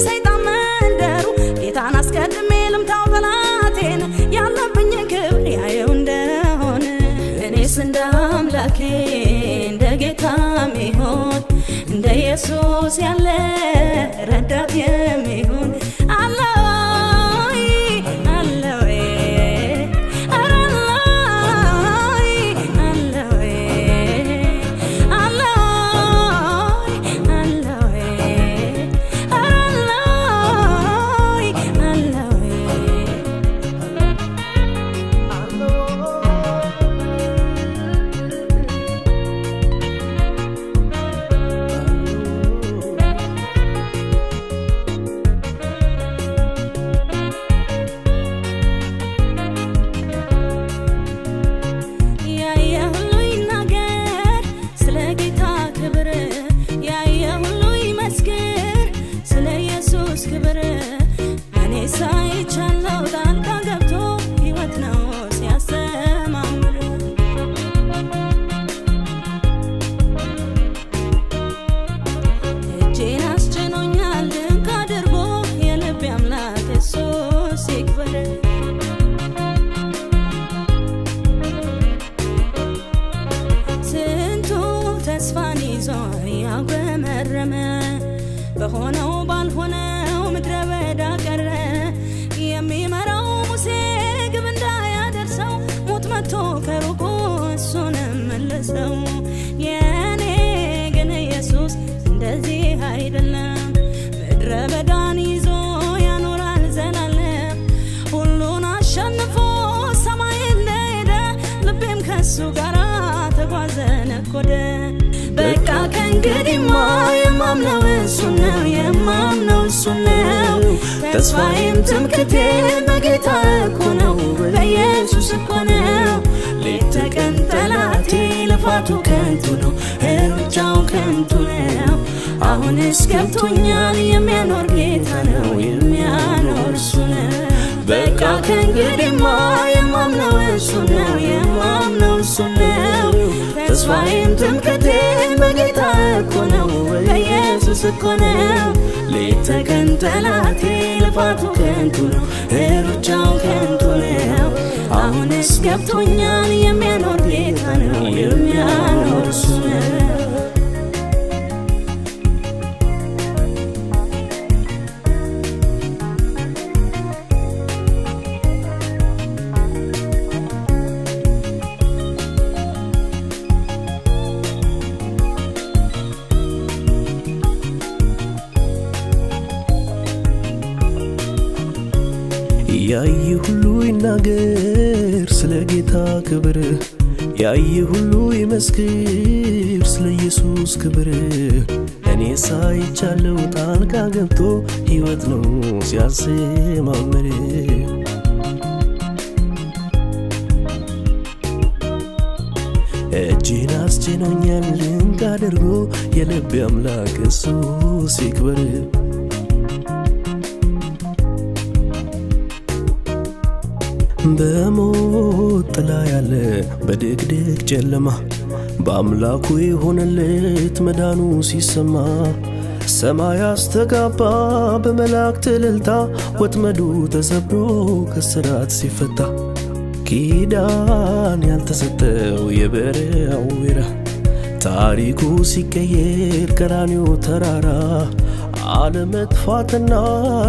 ሰይጣን መንደሩ ጌታን አስቀድሜ ልምታው ጠላቴን ያለብኝ ክብር ያየው እንደሆነ እኔስ እንደ አምላኬ እንደ ጌታ ሚሆን እንደ ኢየሱስ ያለ ረዳት የሚሆን በሆነው ባልሆነው ምድረ በዳ ቀረ የሚመራው ሙሴ ግብ እንዳያደርሰው ሞት መጥቶ ከሩቁ እሱን መለሰው የኔ ግን ኢየሱስ እንደዚህ አይደለም ምድረ በዳን ይዞ ያኖራል ዘላለም ሁሉን አሸንፎ ሰማይ እንደሄደ ልቤም ከሱ ጋር ተጓዘ ነጎደ በቃ ከእንግዲህማ የማምነው እሱን ነው የማምነው እሱን ነው ተስፋዬም ትምክህቴም በጌታ እኮ ነው በኢየሱስ እኮ ነው ሌት ተቀን ጠላቴ ልፋቱ ከንቱ ነው ሩጫው ከንቱ ነው አሁንስ ገብቶኛል የሚያኖር ጌታ ነው የሚያኖር እሱ ነው በቃ ከእንግዲህማ የማምነው እሱን ነው የማምነው እሱን ነው ተስፋዬም ትምክህቴም በጌታ እኮ ነው በኢየሱስ እኮ ነው ሌት ተቀን ጠላቴ ልፋቱ ከንቱ ነው ሩጫው ከንቱ ነው አሁንስ ገብቶኛል የሚያኖር ጌታ ነው የሚያኖር እሱ ነው ያየ ሁሉ ይናገር ስለ ጌታ ክብር ያየ ሁሉ ይመስክር ስለ ኢየሱስ ክብር እኔ ሳይቻለው ጣልቃ ገብቶ ሕይወት ነው ሲያሰማምር እጄን አስጭኖኛል ልንቅ አድርጎ የልቤ አምላክ ኢየሱስ ይክበር በሞት ጥላ ያለ በድቅድቅ ጨለማ በአምላኩ የሆነለት መዳኑ ሲሰማ ሰማይ አስተጋባ በመላእክት እልልታ ወጥመዱ ተሰብሮ ከስራት ሲፈታ ኪዳን ያልተሰጠው የበረሃው ወይራ ታሪኩ ሲቀየር ቀራንዮ ተራራ አለመጥፋትና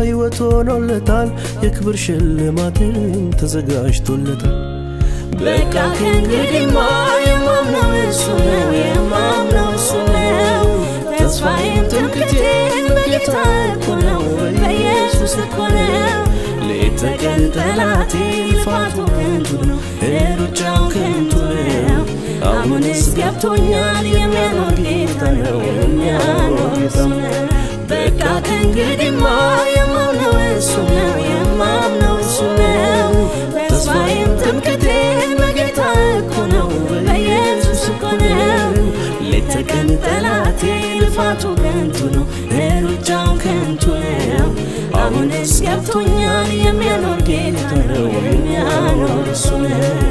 ሕይወት ሆኖለታል የክብር ሽልማትም ተዘጋጅቶለታል በቃ ከእንግዲህማ የማምነው እሱ ነው የማምነው እሱ ነው ተስፋዬም ትምክህቴም በጌታ እኮ ነው በኢየሱስ እኮ ነው ሌት ተቀን ጠላቴ ልፋቱ ከንቱ ነው ሩጫው ከንቱ ነው አሁንስ ገብቶኛል የሚያኖር ጌታ ነው የሚያኖር እሱ ነው በቃ ከእንግዲህማ የማምነው እሱ ነው የማምነው እሱ ነው ተስፋዬም ትምክህቴም በጌታ እኮ ነው በኢየሱስ እኮ ነው ሌት ተቀን ጠላቴ ልፋቱ ከንቱ ነው ሩጫው ከንቱ ነው አሁንስ ገብቶኛል የሚያኖር ጌታ ነው የሚያኖር እሱ ነው